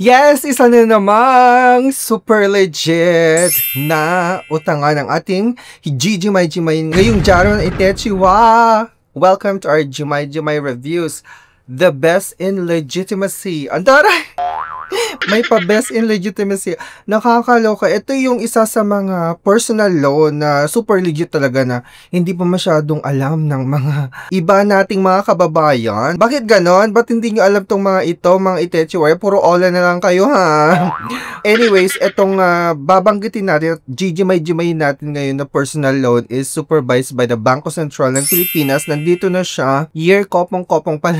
Yes, isa na namang super legit na utangan ng ating Jimay ngayong Jaro na Itechiwa. Welcome to our Jimay Reviews. The best in legitimacy. Andaray! May pa-best in legitimacy. Nakakaloka. Ito yung isa sa mga personal loan na super legit talaga na hindi pa masyadong alam ng mga iba nating mga kababayan. Bakit ganon? Ba't hindi nyo alam tong mga ito, mga Itechiwa? Puro ola na lang kayo, ha? Anyways, itong babanggitin natin at Jimay natin ngayon na personal loan is supervised by the Bangko Sentral ng Pilipinas. Nandito na siya. Year kopong-kopong pa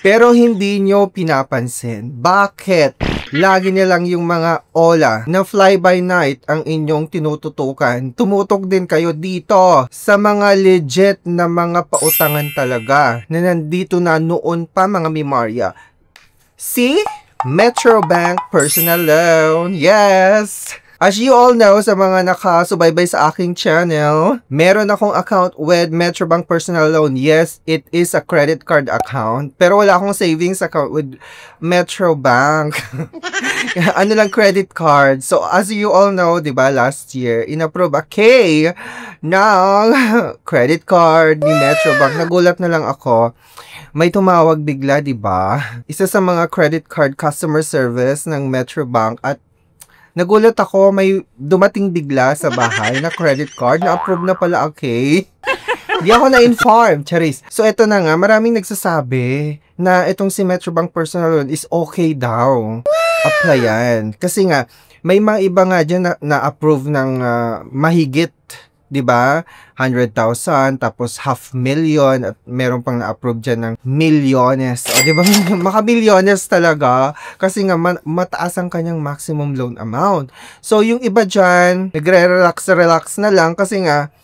pero hindi nyo pinapansin. Bakit? Lagi na lang yung mga ola na fly by night ang inyong tinututukan. Tumutok din kayo dito sa mga legit na mga pautangan talaga na nandito na noon pa mga Mimarya. See? Metro Bank Personal Loan. Yes! As you all know, sa mga nakasubaybay sa aking channel, meron akong account with Metrobank Personal Loan. Yes, it is a credit card account. Pero wala akong savings account with Metrobank. Ano lang, credit card. So, as you all know, di ba, last year, inapprove a K ng credit card ni Metrobank. Nagulat na lang ako. May tumawag bigla, di ba? Isa sa mga credit card customer service ng Metrobank at nagulat ako, may dumating bigla sa bahay na credit card na approve na pala, okay? Hindi ako na-inform, charis. So, ito na nga, maraming nagsasabi na itong si Metrobank Personal Loan is okay daw. Applyan. Kasi nga, may mga iba nga dyan na approve ng mahigit, di ba? 100,000, tapos 500,000, at meron pang na-approve dyan ng milyones. O, di ba? Maka-milyones talaga. Kasi nga, mataas ang kanyang maximum loan amount. So, yung iba dyan, nagre-relax na lang kasi nga,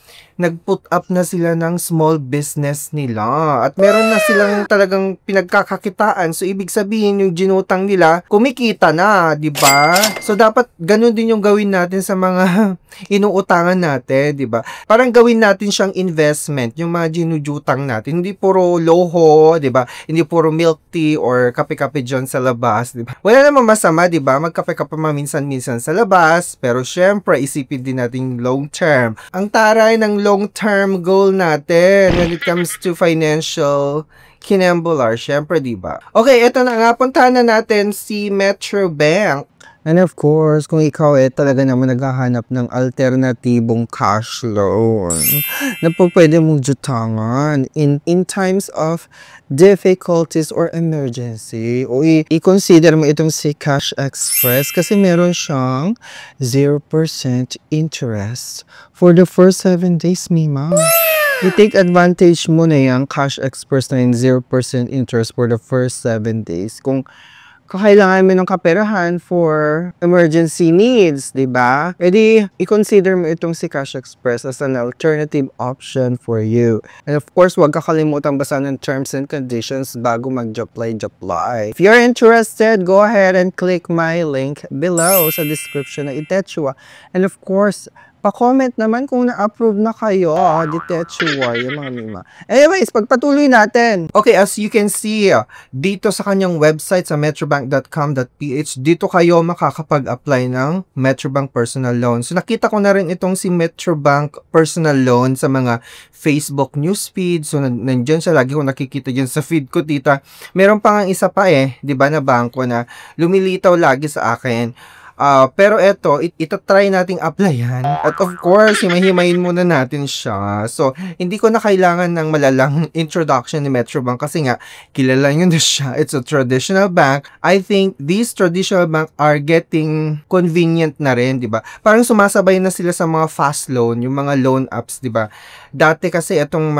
nag-put up na sila ng small business nila. At meron na silang talagang pinagkakakitaan. So, ibig sabihin, yung ginutang nila, kumikita na, di ba? So, dapat ganun din yung gawin natin sa mga inuutangan natin, di ba? Parang gawin natin siyang investment, yung mga ginujutang natin. Hindi puro loho, di ba? Hindi puro milk tea or kape-kape dyan sa labas, di ba? Wala namang masama, di ba? Magkape-kape minsan-minsan sa labas. Pero, syempre, isipin din natin long term. Ang taray ng long-term goal natin when it comes to financial kinambular, syempre, diba? Okay, ito na nga, puntahan na natin si Metrobank. And of course, kung ikaw talaga naman naghahanap ng alternatibong cash loan na po pwede mong jutangan in times of difficulties or emergency, o i-consider mo itong si Cash Express kasi meron siyang 0% interest for the first 7 days, Mima. I-take advantage mo na yung Cash Express na yung 0% interest for the first 7 days. Kung kailangan mo ng kaperahan for emergency needs, di ba? Pwede i-consider mo itong si Cash Express as an alternative option for you. And of course, huwag kakalimutan basahin ng terms and conditions bago mag-apply. If you're interested, go ahead and click my link below sa description ng Itechiwa. And of course, pa-comment naman kung na-approve na kayo, Itechiwa, yung mga Mima. Anyways, pagpatuloy natin. Okay, as you can see, dito sa kanyang website sa metrobank.com.ph, dito kayo makakapag-apply ng Metrobank Personal Loan. So, nakita ko na rin itong si Metrobank Personal Loan sa mga Facebook newsfeed. So, nandiyan siya. Lagi ko nakikita dyan sa feed ko, tita. Meron pa nga isa pa di ba, na bangko na lumilitaw lagi sa akin. Pero eto, itatry nating applyan. At of course, himahimayin muna natin siya. So, hindi ko na kailangan ng malalang introduction ni Metrobank kasi nga, kilala nyo na siya. It's a traditional bank. I think these traditional bank are getting convenient na rin, di ba? Parang sumasabay na sila sa mga fast loan, yung mga loan apps, di ba? Dati kasi itong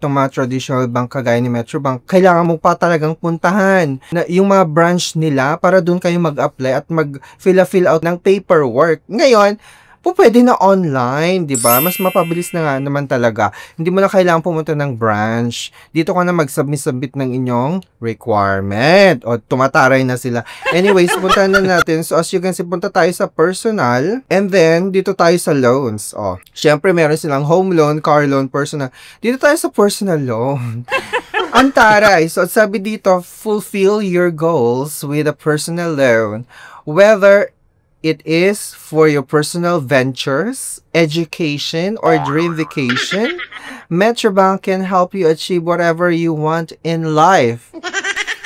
mga traditional bank kagaya ni Metrobank, kailangan mo pa talagang puntahan na yung mga branch nila para doon kayo mag-apply at fill out ng paperwork. Ngayon, pwede na online, di ba? Mas mapabilis na nga naman talaga. Hindi mo na kailangan pumunta ng branch. Dito ka na mag-submit ng inyong requirement. O, tumataray na sila. Anyways, punta na natin. So, as you can see, punta tayo sa personal. And then, dito tayo sa loans. O, syempre, meron silang home loan, car loan, personal. Dito tayo sa personal loan. Antaray, so sabi dito, fulfill your goals with a personal loan. Whether it is for your personal ventures, education, or dream vacation, Metrobank can help you achieve whatever you want in life.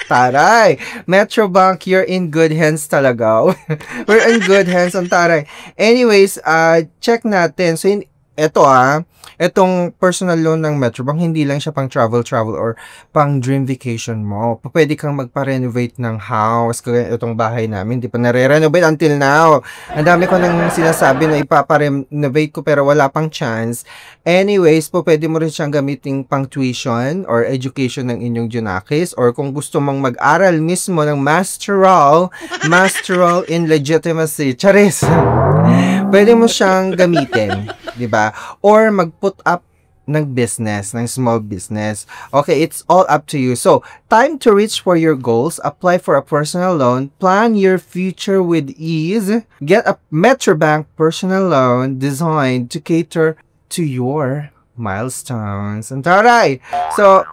Taray! Metrobank, you're in good hands talaga. We're in good hands, ang taray. Anyways, check natin. So, itong personal loan ng Metrobank, hindi lang siya pang travel or pang dream vacation mo. Pwede kang magpa-renovate ng house. Kaya itong bahay namin, hindi pa nare-renovate until now. Ang dami ko nang sinasabi na ipapa-renovate ko pero wala pang chance. Anyways, pwede mo rin siyang gamitin pang tuition or education ng inyong Junakis, or kung gusto mong mag-aral mismo ng masteral in legitimacy. Charis! Pwede mo siyang gamitin, 'di ba? Or mag-put up ng business, ng small business. Okay, it's all up to you. So, time to reach for your goals, apply for a personal loan, plan your future with ease, get a Metrobank personal loan designed to cater to your milestones. Antaray! So,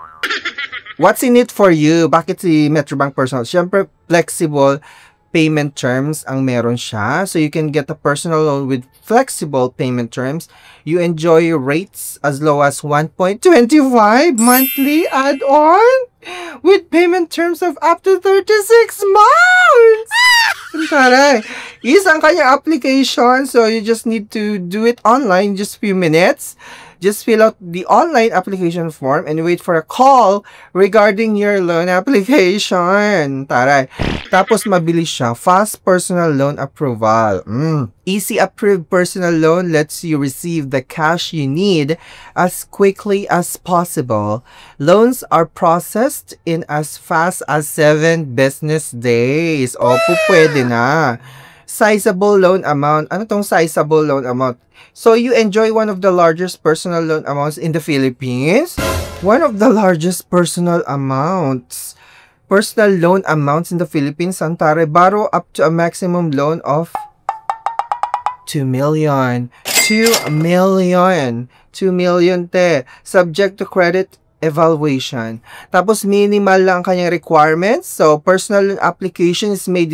what's in it for you? Bakit si Metrobank personal? Siyempre, flexible payment terms ang meron siya. So, you can get a personal loan with flexible payment terms. You enjoy rates as low as 1.25 monthly add-on with payment terms of up to 36 months! Taray! Is ang kanyang application. So, you just need to do it online, just few minutes. Just fill out the online application form and wait for a call regarding your loan application. Taray. Tapos mabilis siya. Fast personal loan approval. Easy approved personal loan lets you receive the cash you need as quickly as possible. Loans are processed in as fast as 7 business days. Opo, pwede na. Sizable loan amount. Ano tong sizable loan amount? So, you enjoy one of the largest personal loan amounts in the Philippines? One of the largest personal loan amounts in the Philippines, Antare. Borrow up to a maximum loan of 2 million. 2 million. 2 million, te. Subject to credit evaluation. Tapos, minimal lang ang kanyang requirements. So, personal loan application is made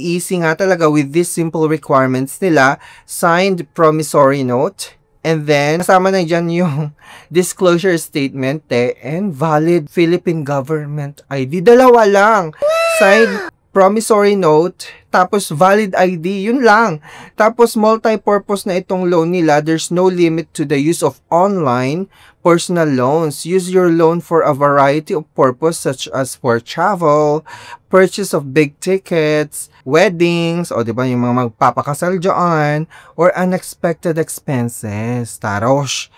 easy nga talaga with these simple requirements nila. Signed promissory note. And then, kasama na dyan yung disclosure statement, and valid Philippine government ID. Dalawa lang. Signed promissory note, tapos valid ID, yun lang. Tapos multi-purpose na itong loan nila. There's no limit to the use of online personal loans. Use your loan for a variety of purpose such as for travel, purchase of big tickets, weddings, o diba yung mga magpapakasal dyan, or unexpected expenses. Tarosh!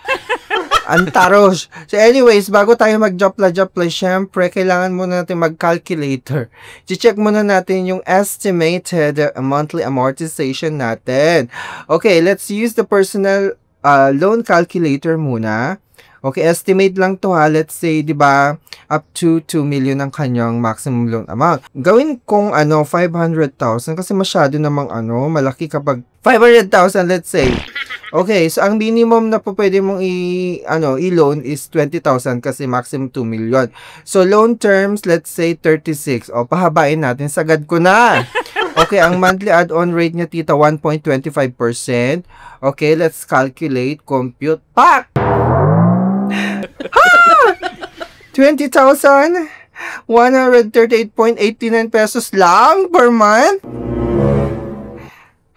Antarosh! So anyways, bago tayo mag-japla-japla, syempre, kailangan muna natin mag-calculator. I-check muna natin yung estimated monthly amortization natin. Okay, let's use the personal loan calculator muna. Okay, estimate lang to ha. Let's say, di ba, up to 2 million ang kanyang maximum loan amount. Gawin kong 500,000 kasi masyado namang malaki kapag 500,000, let's say. Okay, so ang minimum na po pwede mong i-loan is 20,000 kasi maximum 2 million. So, loan terms, let's say 36. O, pahabain natin. Sagad ko na. Okay, ang monthly add-on rate niya, tita, 1.25%. Okay, let's calculate, compute. Pak! Ha! 20,138.89 pesos lang per month?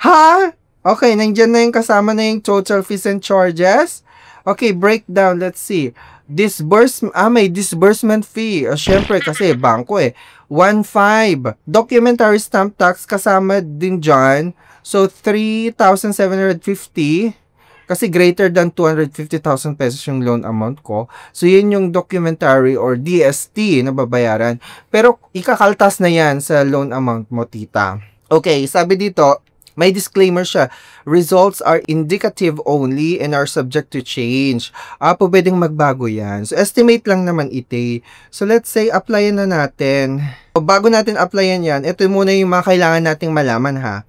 Ha? Okay, nandiyan na yung kasama na yung total fees and charges. Okay, breakdown. Let's see. May disbursement fee. Syempre, kasi bangko 1.5. Documentary stamp tax kasama din dyan. So, 3,750. Kasi greater than 250,000 pesos yung loan amount ko. So, yun yung documentary or DST na babayaran. Pero, ikakaltas na yan sa loan amount mo, tita. Okay, sabi dito, may disclaimer siya. Results are indicative only and are subject to change. Pwedeng magbago yan. So, estimate lang naman ite. So, let's say, applyan na natin. Bago natin applyan yan, ito muna yung mga kailangan nating malaman ha.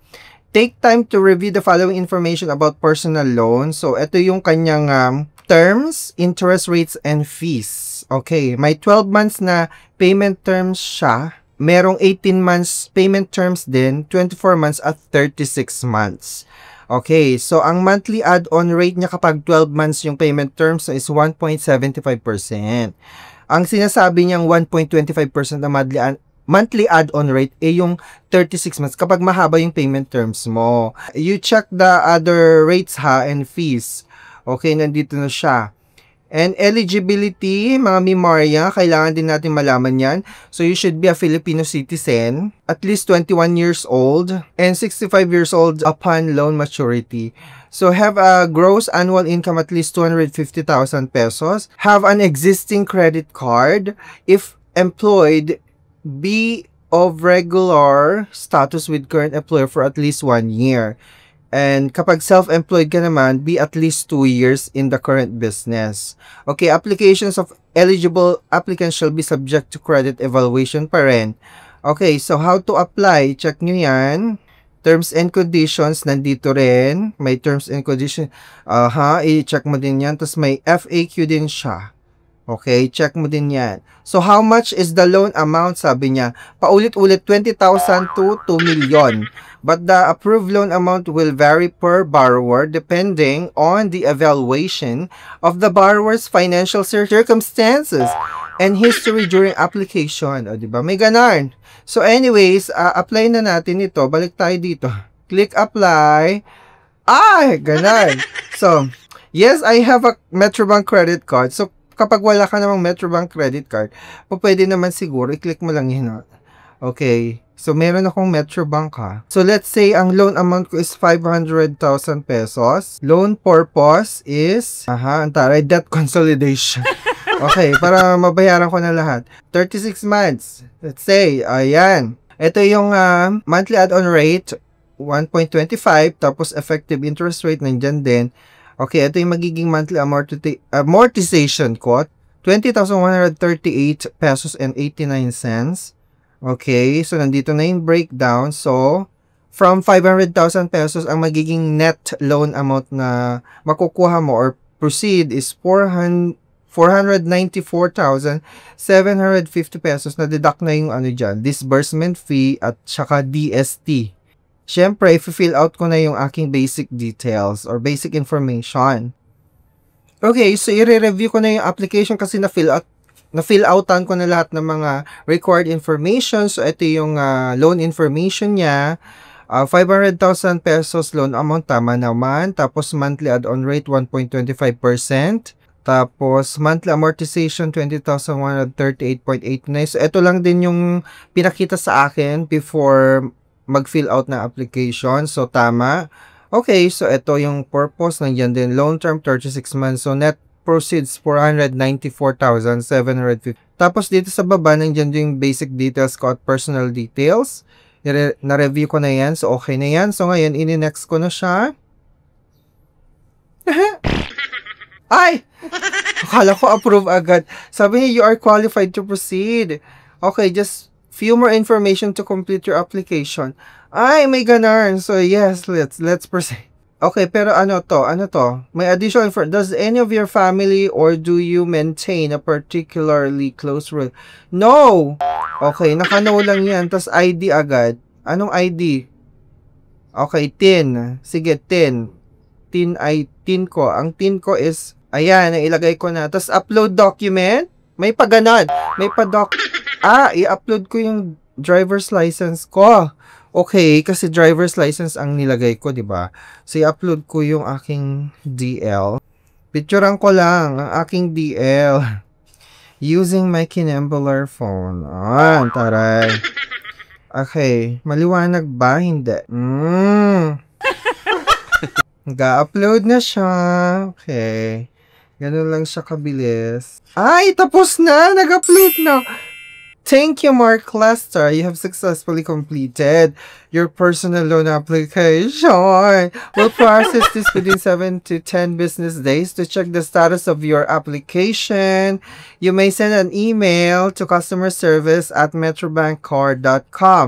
Take time to review the following information about personal loan. So, ito yung kanyang terms, interest rates, and fees. Okay, may 12 months na payment terms siya. Merong 18 months payment terms din, 24 months at 36 months. Okay, so ang monthly add-on rate niya kapag 12 months yung payment terms is 1.75%. Ang sinasabi niyang 1.25% na monthly add-on rate yung 36 months kapag mahaba yung payment terms mo. You check the other rates and fees. Okay, nandito na siya. And eligibility, mga Mimarya, kailangan din natin malaman yan. So, you should be a Filipino citizen, at least 21 years old, and 65 years old upon loan maturity. So, have a gross annual income at least 250,000 pesos. Have an existing credit card. If employed, be of regular status with current employer for at least 1 year. And kapag self-employed ka naman, be at least 2 years in the current business. Okay, applications of eligible applicants shall be subject to credit evaluation pa rin. Okay, so how to apply? Check nyo yan. Terms and conditions, nandito rin. May terms and conditions. I-check mo din yan. Tapos may FAQ din siya. Okay, check mo din yan. So, how much is the loan amount? Sabi niya, paulit-ulit 20,000 to 2 million. But the approved loan amount will vary per borrower depending on the evaluation of the borrower's financial circumstances and history during application. O, diba? May ganon. So, anyways, apply na natin ito. Balik tayo dito. Click apply. Ganon. So, yes, I have a Metrobank credit card. So, kapag wala ka namang Metrobank credit card, pwede naman siguro, i-click mo lang yun. Okay. So, meron akong Metrobank So, let's say, ang loan amount ko is 500,000 pesos. Loan purpose is, debt consolidation. Okay, para mabayaran ko na lahat. 36 months. Let's say, ayan. Ito yung monthly add-on rate, 1.25, tapos effective interest rate, nandyan din. Okay, ito yung magiging monthly amortization ko, 20,138 pesos and 89 cents. Okay, so nandito na yung breakdown. So, from 500,000 pesos, ang magiging net loan amount na makukuha mo or proceed is 494,750 pesos na deduct na yung disbursement fee at saka DST. Siyempre, i-fill out ko na yung aking basic details or basic information. Okay, so i-review ko na yung application kasi na-fill outan ko na lahat ng mga required information. So, ito yung loan information niya. 500,000 pesos loan amount, tama naman. Tapos, monthly add-on rate, 1.25%. Tapos, monthly amortization, 20,138.89. So, ito lang din yung pinakita sa akin before mag-fill out na application. So, tama. Okay, so ito yung purpose. Nandiyan din, loan term, 36 months. So, net proceeds 494,750. Tapos dito sa baba, nandiyan yung basic details ko at personal details. Na-review ko na yan. So, okay na yan. So, ngayon, ini-next ko na siya. Ay! Akala ko approve agad. Sabi niya, you are qualified to proceed. Okay, just few more information to complete your application. Ay, may ganun. So, yes, let's proceed. Okay, pero ano to? May additional info. Does any of your family or do you maintain a particularly close relationship? No! Okay, naka-no lang yan. Tapos ID agad. Anong ID? Okay, TIN. Sige, TIN. TIN ko. Ang TIN ko is, ayan, ilagay ko na. Tapos upload document. May pa ganon. May pa i-upload ko yung driver's license ko. Okay, kasi driver's license ang nilagay ko, di ba? So, i-upload ko yung aking DL. Picturean ko lang ang aking DL using my Kinembular phone. Taray. Okay, maliwanag ba? Hindi. Nag-upload na siya. Okay. Ganun lang siya kabilis. Ay, tapos na! Nag-upload na! Thank you, Mark Lester. You have successfully completed your personal loan application. We'll process this within 7 to 10 business days. To check the status of your application, you may send an email to customerservice@metrobankcard.com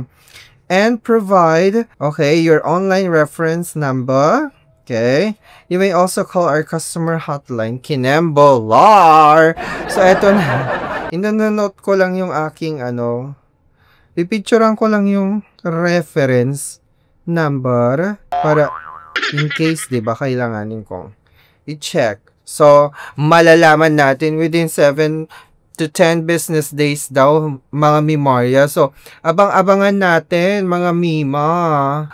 and provide, your online reference number. Okay? You may also call our customer hotline, Kinembolar. So, eto na. Inanonote ko lang yung aking, pipicturean ko lang yung reference number para in case, di ba, kailanganin kong i-check. So, malalaman natin within 7 to 10 business days daw, mga Mimorya. So, abang-abangan natin, mga Mima.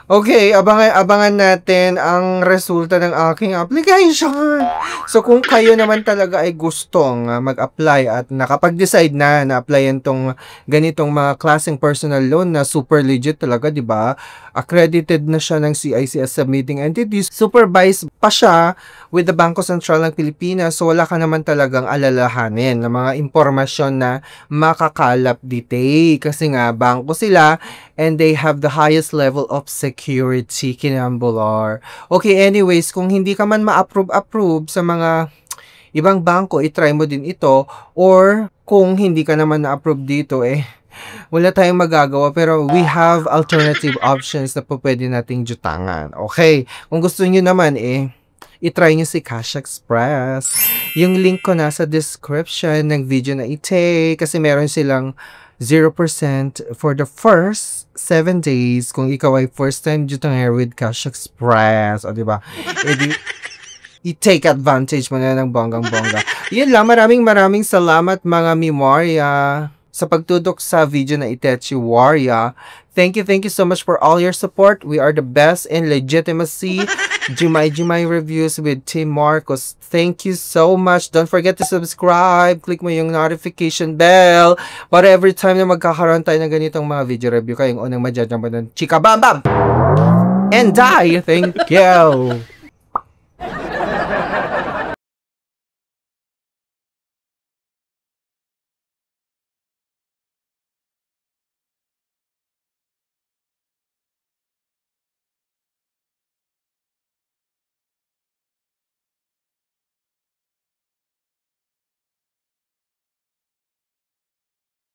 Okay, abangan natin ang resulta ng aking application. So, kung kayo naman talaga ay gustong mag-apply at nakapag-decide na na-applyan tong ganitong mga klaseng personal loan na super legit talaga, di ba? Accredited na siya ng CICS submitting entities. Supervised pa siya with the Bangko Sentral ng Pilipinas. So, wala ka naman talagang alalahanin ng mga impormasyon na makakalap dito. Kasi nga, bangko sila and they have the highest level of security, Kinembolar. Okay, anyways, kung hindi ka man ma-approve sa mga ibang bangko, itry mo din ito. Or, kung hindi ka naman na-approve dito, wala tayong magagawa, pero we have alternative options na po pwede nating jutangan. Okay, kung gusto niyo naman, itry nyo si Cash Express. Yung link ko nasa description ng video na ite, kasi meron silang 0% for the first 7 days kung ikaw ay first time jutangan with Cash Express. O, diba? I-take advantage mo na ng bonggang-bongga. Yun lang, maraming salamat mga Mimorya sa pagtudok sa video na Itechi Warrior. Thank you so much for all your support. We are the best in legitimacy. Jumay reviews with Team Marcos. Thank you so much. Don't forget to subscribe. Click mo yung notification bell para every time na magkakaroon tayo ng ganitong mga video review, kayong unang madjudge ng chika bam bam! And die! Thank you!